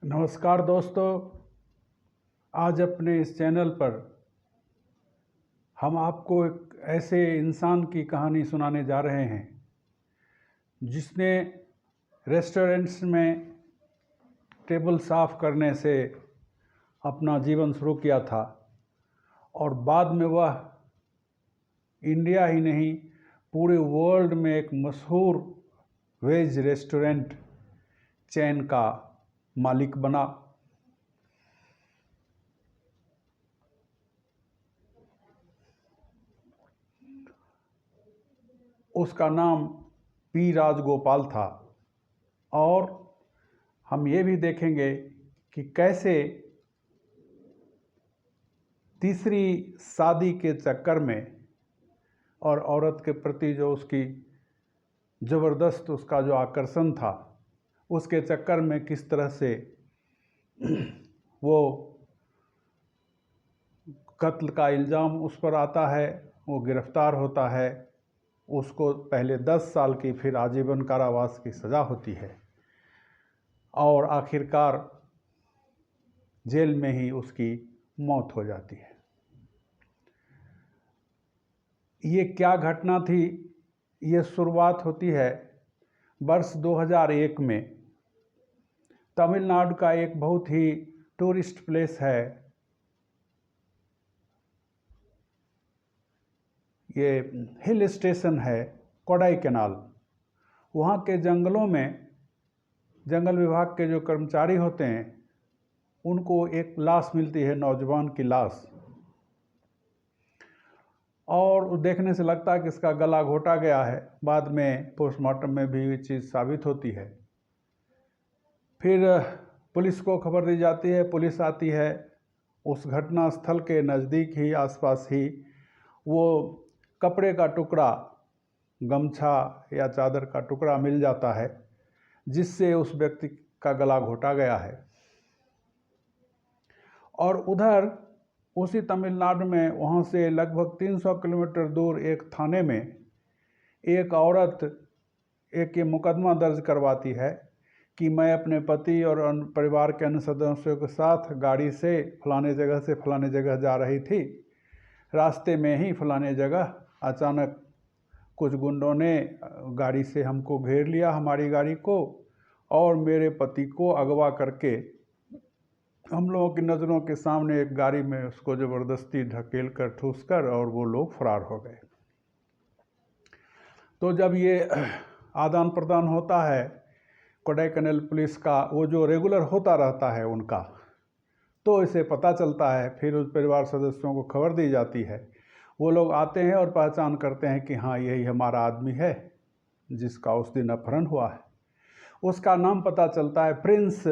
नमस्कार दोस्तों। आज अपने इस चैनल पर हम आपको एक ऐसे इंसान की कहानी सुनाने जा रहे हैं जिसने रेस्टोरेंट्स में टेबल साफ़ करने से अपना जीवन शुरू किया था और बाद में वह इंडिया ही नहीं पूरे वर्ल्ड में एक मशहूर वेज रेस्टोरेंट चेन का मालिक बना। उसका नाम पी राजगोपाल था और हम ये भी देखेंगे कि कैसे तीसरी शादी के चक्कर में और औरत के प्रति जो उसकी ज़बरदस्त उसका जो आकर्षण था उसके चक्कर में किस तरह से वो कत्ल का इल्ज़ाम उस पर आता है, वो गिरफ़्तार होता है, उसको पहले 10 साल की फिर आजीवन कारावास की सज़ा होती है और आखिरकार जेल में ही उसकी मौत हो जाती है। ये क्या घटना थी? ये शुरुआत होती है वर्ष 2001 में। तमिलनाडु का एक बहुत ही टूरिस्ट प्लेस है, ये हिल स्टेशन है कोडाईकनाल। वहाँ के जंगलों में जंगल विभाग के जो कर्मचारी होते हैं उनको एक लाश मिलती है, नौजवान की लाश, और देखने से लगता है कि इसका गला घोटा गया है। बाद में पोस्टमार्टम में भी ये चीज़ साबित होती है। फिर पुलिस को खबर दी जाती है, पुलिस आती है। उस घटना स्थल के नज़दीक ही आसपास ही वो कपड़े का टुकड़ा, गमछा या चादर का टुकड़ा मिल जाता है जिससे उस व्यक्ति का गला घोटा गया है। और उधर उसी तमिलनाडु में वहाँ से लगभग 300 किलोमीटर दूर एक थाने में एक औरत एक ये मुकदमा दर्ज करवाती है कि मैं अपने पति और परिवार के अन्य सदस्यों के साथ गाड़ी से फलाने जगह से फलाने जगह जा रही थी। रास्ते में ही फलाने जगह अचानक कुछ गुंडों ने गाड़ी से हमको घेर लिया, हमारी गाड़ी को, और मेरे पति को अगवा करके हम लोगों की नज़रों के सामने एक गाड़ी में उसको ज़बरदस्ती ढकेल कर ठूस कर और वो लोग फरार हो गए। तो जब ये आदान प्रदान होता है कोडाईकनाल पुलिस का, वो जो रेगुलर होता रहता है उनका, तो इसे पता चलता है। फिर उस परिवार सदस्यों को खबर दी जाती है। वो लोग आते हैं और पहचान करते हैं कि हाँ, यही हमारा आदमी है जिसका उस दिन अपहरण हुआ है। उसका नाम पता चलता है, प्रिंस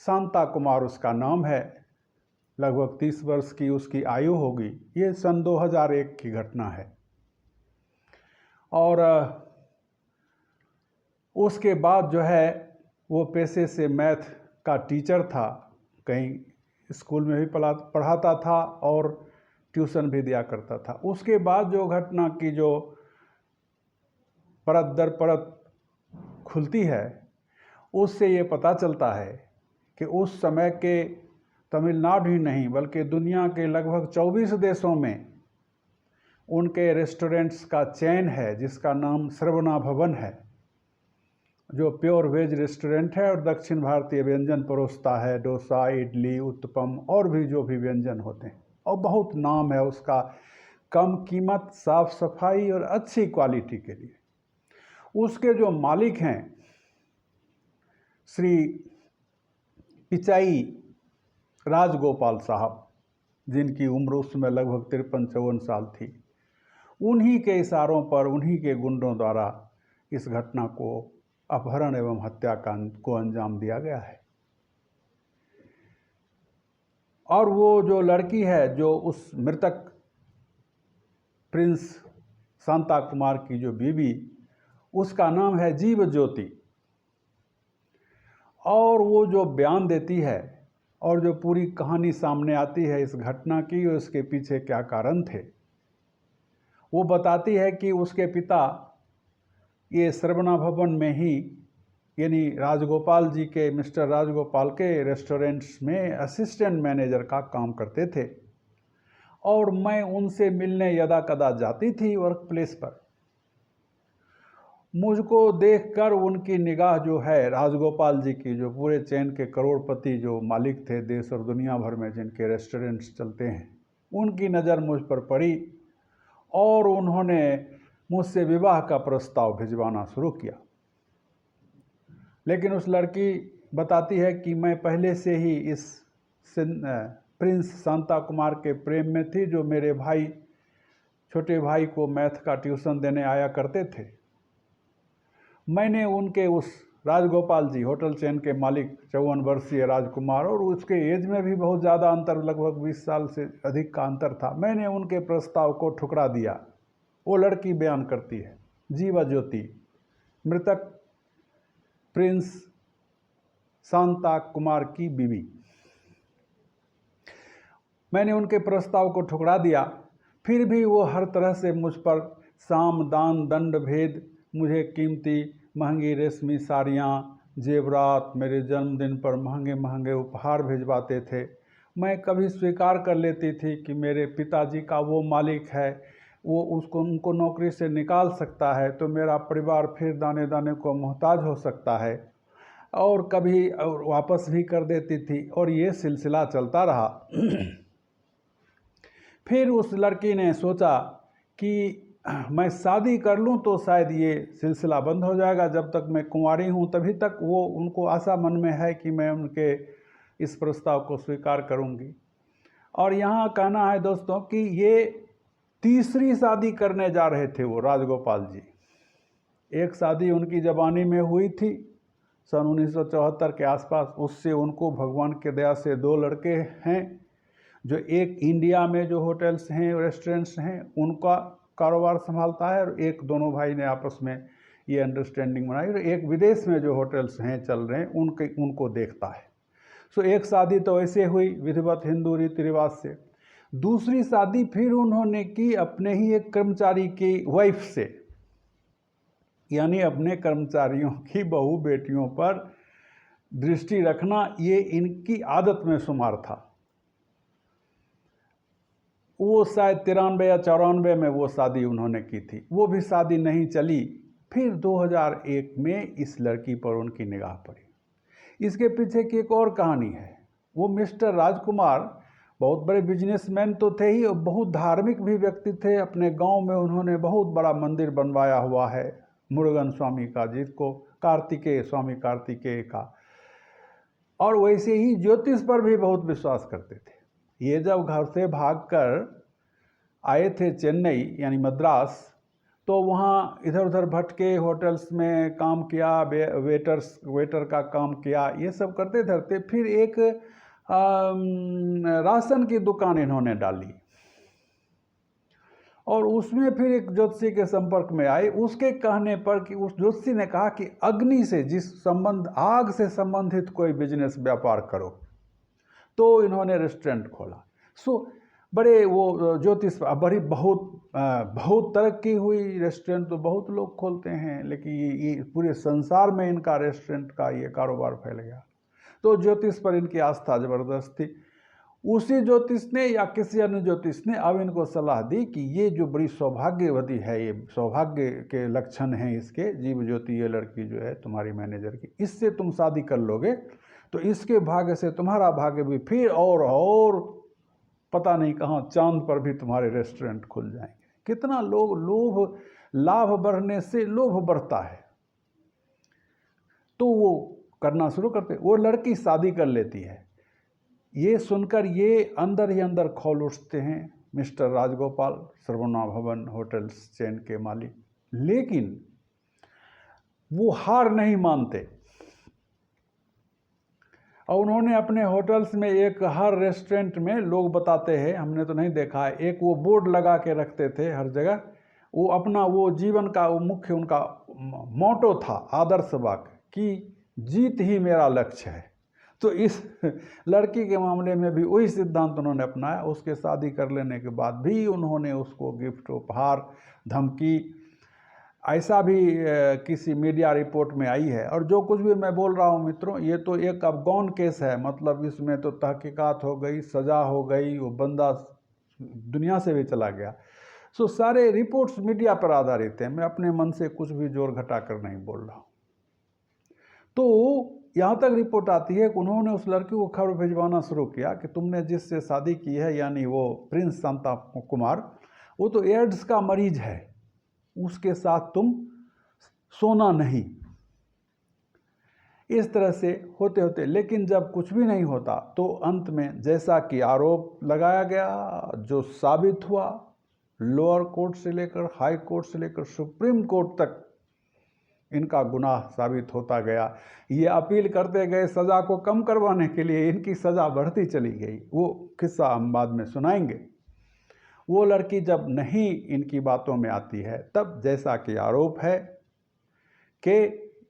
शांता कुमार उसका नाम है। लगभग 30 वर्ष की उसकी आयु होगी। ये सन 2001 की घटना है। और उसके बाद जो है वो पेशे से मैथ का टीचर था, कहीं स्कूल में भी पढ़ाता था और ट्यूशन भी दिया करता था। उसके बाद जो घटना की जो परत दर परत खुलती है उससे ये पता चलता है कि उस समय के तमिलनाडु ही नहीं बल्कि दुनिया के लगभग 24 देशों में उनके रेस्टोरेंट्स का चेन है जिसका नाम श्रवणा भवन है, जो प्योर वेज रेस्टोरेंट है और दक्षिण भारतीय व्यंजन परोसता है, डोसा, इडली, उत्तपम और भी जो भी व्यंजन होते हैं। और बहुत नाम है उसका, कम कीमत, साफ सफाई और अच्छी क्वालिटी के लिए। उसके जो मालिक हैं श्री पिचाई राजगोपाल साहब, जिनकी उम्र उस समय लगभग 53-54 साल थी, उन्हीं के इशारों पर उन्हीं के गुंडों द्वारा इस घटना को अपहरण एवं हत्या को अंजाम दिया गया है। और वो जो लड़की है, जो उस मृतक प्रिंस शांता कुमार की जो बीवी, उसका नाम है जीव ज्योति। और वो जो बयान देती है और जो पूरी कहानी सामने आती है इस घटना की और इसके पीछे क्या कारण थे, वो बताती है कि उसके पिता ये श्रवणा भवन में ही यानी राजगोपाल जी के, मिस्टर राजगोपाल के रेस्टोरेंट्स में असिस्टेंट मैनेजर का काम करते थे और मैं उनसे मिलने यदा कदा जाती थी वर्क प्लेस पर। मुझको देखकर उनकी निगाह जो है, राजगोपाल जी की, जो पूरे चैन के करोड़पति जो मालिक थे देश और दुनिया भर में जिनके रेस्टोरेंट्स चलते हैं, उनकी नज़र मुझ पर पड़ी और उन्होंने मुझसे विवाह का प्रस्ताव भिजवाना शुरू किया। लेकिन उस लड़की बताती है कि मैं पहले से ही इस प्रिंस शांता कुमार के प्रेम में थी, जो मेरे भाई, छोटे भाई को मैथ का ट्यूशन देने आया करते थे। मैंने उनके उस राजगोपाल जी, होटल चेन के मालिक, 54 वर्षीय राजकुमार, और उसके एज में भी बहुत ज़्यादा अंतर, लगभग 20 साल से अधिक का अंतर था, मैंने उनके प्रस्ताव को ठुकरा दिया। वो लड़की बयान करती है, जीवा ज्योति, मृतक प्रिंस शांता कुमार की बीवी। मैंने उनके प्रस्ताव को ठुकरा दिया, फिर भी वो हर तरह से मुझ पर साम दान दंड भेद, मुझे कीमती महंगी रेशमी साड़ियाँ, जेवरात, मेरे जन्मदिन पर महंगे महंगे उपहार भिजवाते थे। मैं कभी स्वीकार कर लेती थी कि मेरे पिताजी का वो मालिक है, वो उनको नौकरी से निकाल सकता है तो मेरा परिवार फिर दाने दाने को मोहताज हो सकता है, और कभी वापस भी कर देती थी, और ये सिलसिला चलता रहा। फिर उस लड़की ने सोचा कि मैं शादी कर लूं तो शायद ये सिलसिला बंद हो जाएगा। जब तक मैं कुंवारी हूं तभी तक वो, उनको आशा मन में है कि मैं उनके इस प्रस्ताव को स्वीकार करूंगी। और यहाँ कहना है दोस्तों कि ये तीसरी शादी करने जा रहे थे वो राजगोपाल जी। एक शादी उनकी जवानी में हुई थी सन 1974 के आसपास, उससे उनको भगवान के दया से 2 लड़के हैं, जो एक इंडिया में जो होटल्स हैं, रेस्टोरेंट्स हैं, उनका कारोबार संभालता है, और एक, दोनों भाई ने आपस में ये अंडरस्टैंडिंग बनाई, और एक विदेश में जो होटल्स हैं चल रहे हैं उनको देखता है। सो एक शादी तो ऐसे हुई विधिवत हिंदू रीति रिवाज से। दूसरी शादी फिर उन्होंने की अपने ही एक कर्मचारी की वाइफ से, यानी अपने कर्मचारियों की बहू बेटियों पर दृष्टि रखना ये इनकी आदत में शुमार था। वो शायद 93 या 94 में वो शादी उन्होंने की थी, वो भी शादी नहीं चली। फिर 2001 में इस लड़की पर उनकी निगाह पड़ी। इसके पीछे की एक और कहानी है। वो मिस्टर राजकुमार बहुत बड़े बिजनेसमैन तो थे ही, और बहुत धार्मिक भी व्यक्ति थे। अपने गांव में उन्होंने बहुत बड़ा मंदिर बनवाया हुआ है मुरुगन स्वामी का, जिसको कार्तिकेय, स्वामी कार्तिकेय का, और वैसे ही ज्योतिष पर भी बहुत विश्वास करते थे। ये जब घर से भागकर आए थे चेन्नई यानी मद्रास, तो वहाँ इधर उधर भटके, होटल्स में काम किया, वेटर का काम किया, ये सब करते धरते फिर एक राशन की दुकान इन्होंने डाली, और उसमें फिर एक ज्योतिषी के संपर्क में आए। उसके कहने पर कि उस ज्योतिषी ने कहा कि अग्नि से, आग से संबंधित कोई बिजनेस व्यापार करो, तो इन्होंने रेस्टोरेंट खोला। सो बड़े वो ज्योतिष, बहुत तरक्की हुई। रेस्टोरेंट तो बहुत लोग खोलते हैं, लेकिन ये पूरे संसार में इनका रेस्टोरेंट का ये कारोबार फैल गया। तो ज्योतिष पर इनकी आस्था ज़बरदस्त थी। उसी ज्योतिष ने या किसी अन्य ज्योतिष ने अब इनको सलाह दी कि ये जो बड़ी सौभाग्यवती है, ये सौभाग्य के लक्षण हैं इसके, जीव ज्योति, ये लड़की जो है तुम्हारी मैनेजर की, इससे तुम शादी कर लोगे तो इसके भाग्य से तुम्हारा भाग्य भी फिर और पता नहीं कहाँ चांद पर भी तुम्हारे रेस्टोरेंट खुल जाएंगे। कितना लोग लाभ बढ़ने से लोभ बढ़ता है, तो वो करना शुरू करते। वो लड़की शादी कर लेती है। ये सुनकर ये अंदर ही अंदर खौल उठते हैं मिस्टर राजगोपाल, सर्वना भवन होटल्स चेन के मालिक। लेकिन वो हार नहीं मानते, और उन्होंने अपने होटल्स में हर रेस्टोरेंट में, लोग बताते हैं, हमने तो नहीं देखा है, एक वो बोर्ड लगा के रखते थे हर जगह। वो अपना वो जीवन का वो मुख्य उनका मोटो था, आदर्श वाक्य, कि जीत ही मेरा लक्ष्य है। तो इस लड़की के मामले में भी वही सिद्धांत उन्होंने अपनाया। उसके शादी कर लेने के बाद भी उन्होंने उसको गिफ्ट, उपहार, धमकी, ऐसा भी किसी मीडिया रिपोर्ट में आई है। और जो कुछ भी मैं बोल रहा हूँ मित्रों, ये तो एक अब गॉन केस है, मतलब इसमें तो तहकीकात हो गई, सज़ा हो गई, वो बंदा दुनिया से भी चला गया। सो सारे रिपोर्ट्स मीडिया पर आधारित हैं, मैं अपने मन से कुछ भी जोड़ घटा कर नहीं बोल रहा हूँ। तो यहाँ तक रिपोर्ट आती है कि उन्होंने उस लड़की को खबर भिजवाना शुरू किया कि तुमने जिससे शादी की है, यानी वो प्रिंस शांता कुमार, वो तो एड्स का मरीज है, उसके साथ तुम सोना नहीं। इस तरह से होते होते, लेकिन जब कुछ भी नहीं होता तो अंत में जैसा कि आरोप लगाया गया, जो साबित हुआ, लोअर कोर्ट से लेकर हाई कोर्ट से लेकर सुप्रीम कोर्ट तक इनका गुनाह साबित होता गया। ये अपील करते गए सज़ा को कम करवाने के लिए, इनकी सज़ा बढ़ती चली गई। वो किस्सा हम बाद में सुनाएंगे। वो लड़की जब नहीं इनकी बातों में आती है, तब जैसा कि आरोप है कि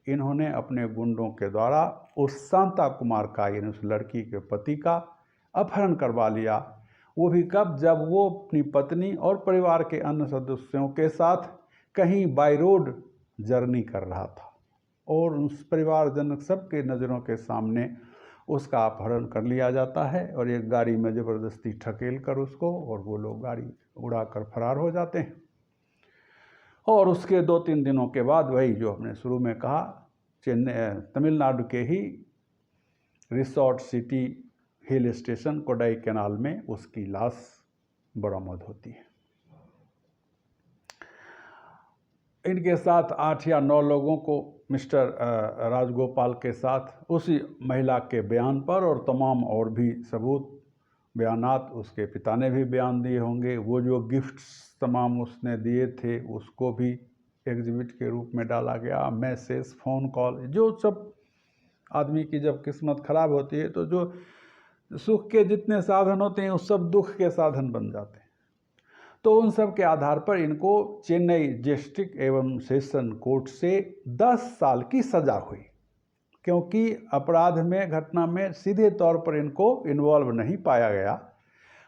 इन्होंने अपने गुंडों के द्वारा उस शांता कुमार का, यानी उस लड़की के पति का अपहरण करवा लिया। वो भी कब? जब वो अपनी पत्नी और परिवार के अन्य सदस्यों के साथ कहीं बाय रोड जर्नी कर रहा था, और उस परिवारजन सबके नज़रों के सामने उसका अपहरण कर लिया जाता है और एक गाड़ी में ज़बरदस्ती ढकेल कर उसको, और वो लोग गाड़ी उड़ाकर फरार हो जाते हैं। और उसके 2-3 दिनों के बाद वही जो हमने शुरू में कहा, चेन्नई तमिलनाडु के ही resort city hill station Kodaikanal में उसकी लाश बरामद होती है। इनके साथ 8 या 9 लोगों को मिस्टर राजगोपाल के साथ उसी महिला के बयान पर और तमाम और भी सबूत बयानात, उसके पिता ने भी बयान दिए होंगे, वो जो गिफ्ट्स तमाम उसने दिए थे उसको भी एग्जिबिट के रूप में डाला गया, मैसेज, फ़ोन कॉल, जो सब आदमी की जब किस्मत ख़राब होती है तो जो सुख के जितने साधन होते हैं वो सब दुख के साधन बन जाते हैं। तो उन सब के आधार पर इनको चेन्नई डिस्ट्रिक्ट एवं सेशन कोर्ट से 10 साल की सज़ा हुई, क्योंकि अपराध में, घटना में सीधे तौर पर इनको इन्वॉल्व नहीं पाया गया,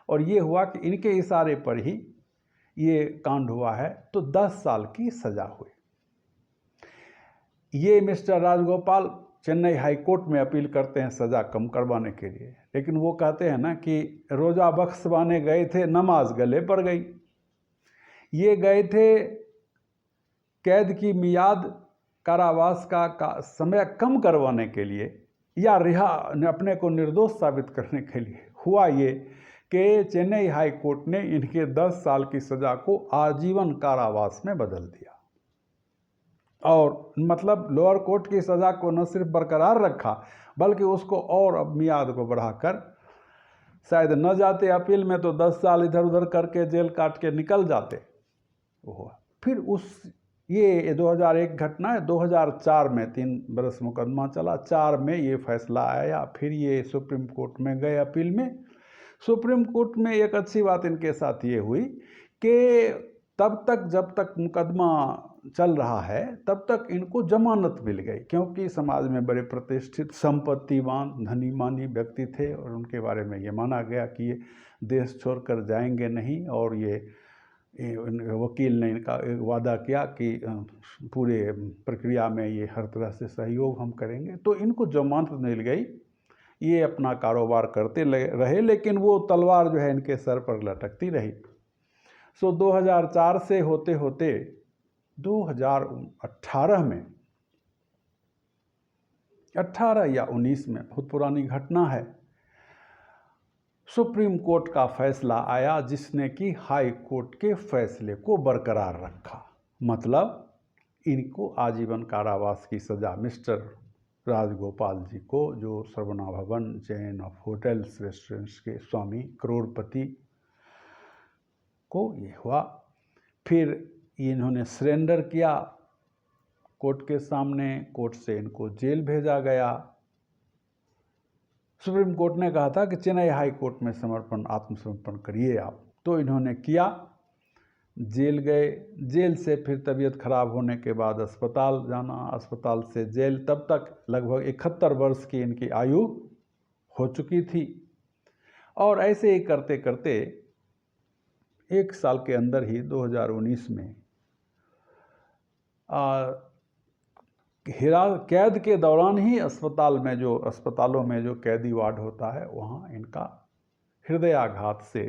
और ये हुआ कि इनके इशारे पर ही ये कांड हुआ है, तो 10 साल की सज़ा हुई। ये mister Rajagopal Chennai high court में अपील करते हैं सज़ा कम करवाने के लिए, लेकिन वो कहते हैं ना कि रोज़ा बख्शवाने गए थे, नमाज गले पड़ गई। ये गए थे कैद की मियाद, कारावास का समय कम करवाने के लिए, या रिहा अपने को निर्दोष साबित करने के लिए। हुआ ये कि चेन्नई हाई कोर्ट ने इनके 10 साल की सज़ा को आजीवन कारावास में बदल दिया, और मतलब लोअर कोर्ट की सज़ा को न सिर्फ बरकरार रखा, बल्कि उसको और अब मियाद को बढ़ाकर, शायद न जाते अपील में तो 10 साल इधर उधर करके जेल काट के निकल जाते। हुआ फिर ये 2001 घटना है, 2004 में 3 बरस मुकदमा चला, 4 में ये फैसला आया, फिर ये सुप्रीम कोर्ट में गए अपील में। सुप्रीम कोर्ट में एक अच्छी बात इनके साथ ये हुई कि तब तक, जब तक मुकदमा चल रहा है, तब तक इनको जमानत मिल गई, क्योंकि समाज में बड़े प्रतिष्ठित, संपत्तिवान, धनी मानी व्यक्ति थे, और उनके बारे में ये माना गया कि ये देश छोड़कर जाएंगे नहीं, और ये वकील ने इनका वादा किया कि पूरे प्रक्रिया में ये हर तरह से सहयोग हम करेंगे, तो इनको जमानत मिल गई। ये अपना कारोबार करते रहे, लेकिन वो तलवार जो है इनके सर पर लटकती रही। सो 2004 से होते होते 2018 में, 18 या 19 में, बहुत पुरानी घटना है, सुप्रीम कोर्ट का फैसला आया, जिसने कि हाई कोर्ट के फैसले को बरकरार रखा। मतलब इनको आजीवन कारावास की सज़ा मिस्टर राजगोपाल जी को, जो सरवना भवन चेन ऑफ होटल्स रेस्टोरेंट्स के स्वामी, करोड़पति को ये हुआ। फिर इन्होंने सरेंडर किया कोर्ट के सामने, कोर्ट से इनको जेल भेजा गया। सुप्रीम कोर्ट ने कहा था कि चेन्नई हाई कोर्ट में आत्मसमर्पण करिए आप, तो इन्होंने किया, जेल गए। जेल से फिर तबीयत खराब होने के बाद अस्पताल जाना, अस्पताल से जेल, तब तक लगभग 71 वर्ष की इनकी आयु हो चुकी थी। और ऐसे ही करते करते 1 साल के अंदर ही 2019 में कैद के दौरान ही अस्पतालों में जो कैदी वार्ड होता है वहाँ इनका हृदयाघात से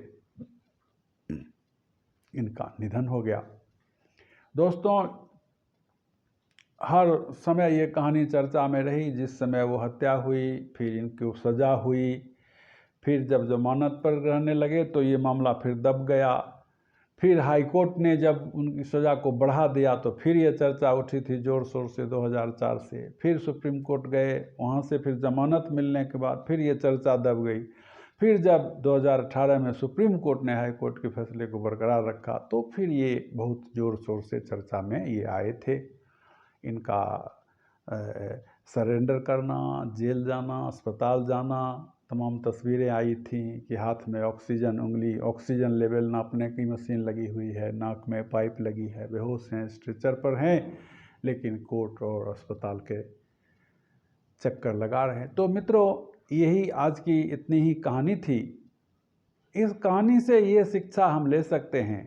इनका निधन हो गया। दोस्तों, हर समय ये कहानी चर्चा में रही। जिस समय वो हत्या हुई, फिर इनको सज़ा हुई, फिर जब जमानत पर रहने लगे तो ये मामला फिर दब गया। फिर हाई कोर्ट ने जब उनकी सज़ा को बढ़ा दिया तो फिर ये चर्चा उठी थी ज़ोर शोर से 2004 से। फिर सुप्रीम कोर्ट गए, वहाँ से फिर जमानत मिलने के बाद फिर ये चर्चा दब गई। फिर जब 2018 में सुप्रीम कोर्ट ने हाई कोर्ट के फैसले को बरकरार रखा तो फिर ये बहुत ज़ोर शोर से चर्चा में ये आए थे। इनका सरेंडर करना, जेल जाना, अस्पताल जाना, तमाम तस्वीरें आई थी कि हाथ में ऑक्सीजन लेवल नापने की मशीन लगी हुई है, नाक में पाइप लगी है, बेहोश हैं, स्ट्रेचर पर हैं, लेकिन कोर्ट और अस्पताल के चक्कर लगा रहे हैं। तो मित्रों, यही आज की इतनी ही कहानी थी। इस कहानी से ये शिक्षा हम ले सकते हैं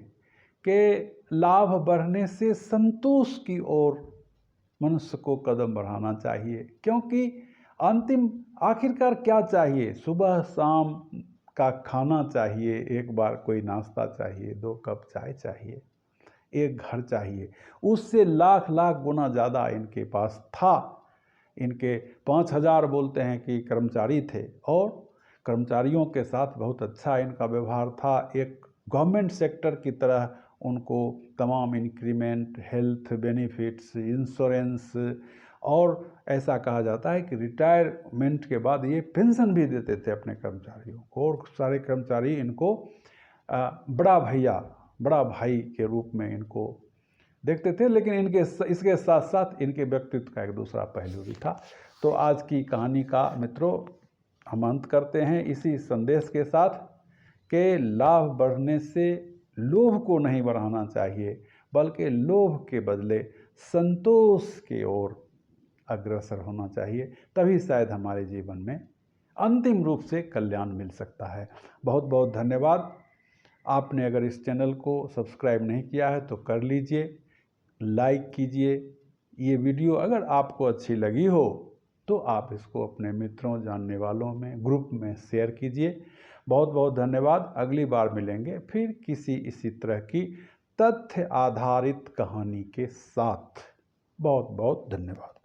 कि लाभ बढ़ने से संतोष की ओर मनुष्य को कदम बढ़ाना चाहिए, क्योंकि आखिरकार क्या चाहिए? सुबह शाम का खाना चाहिए, एक बार कोई नाश्ता चाहिए, 2 कप चाय चाहिए, एक घर चाहिए। उससे लाख लाख गुना ज़्यादा इनके पास था। इनके 5000 बोलते हैं कि कर्मचारी थे और कर्मचारियों के साथ बहुत अच्छा इनका व्यवहार था। एक गवर्नमेंट सेक्टर की तरह उनको तमाम इंक्रीमेंट, हेल्थ बेनिफिट्स, इंश्योरेंस और ऐसा कहा जाता है कि रिटायरमेंट के बाद ये पेंशन भी देते थे अपने कर्मचारियों को। और सारे कर्मचारी इनको बड़ा भाई के रूप में इनको देखते थे। लेकिन इसके साथ साथ इनके व्यक्तित्व का एक दूसरा पहलू भी था। तो आज की कहानी का मित्रों हम अंत करते हैं इसी संदेश के साथ कि लाभ बढ़ने से लोभ को नहीं बढ़ाना चाहिए, बल्कि लोभ के बदले संतोष की ओर अग्रसर होना चाहिए। तभी शायद हमारे जीवन में अंतिम रूप से कल्याण मिल सकता है। बहुत बहुत धन्यवाद। आपने अगर इस चैनल को सब्सक्राइब नहीं किया है तो कर लीजिए, लाइक कीजिए। ये वीडियो अगर आपको अच्छी लगी हो तो आप इसको अपने मित्रों, जानने वालों में, ग्रुप में शेयर कीजिए। बहुत बहुत धन्यवाद। अगली बार मिलेंगे फिर किसी इसी तरह की तथ्य आधारित कहानी के साथ। बहुत बहुत धन्यवाद।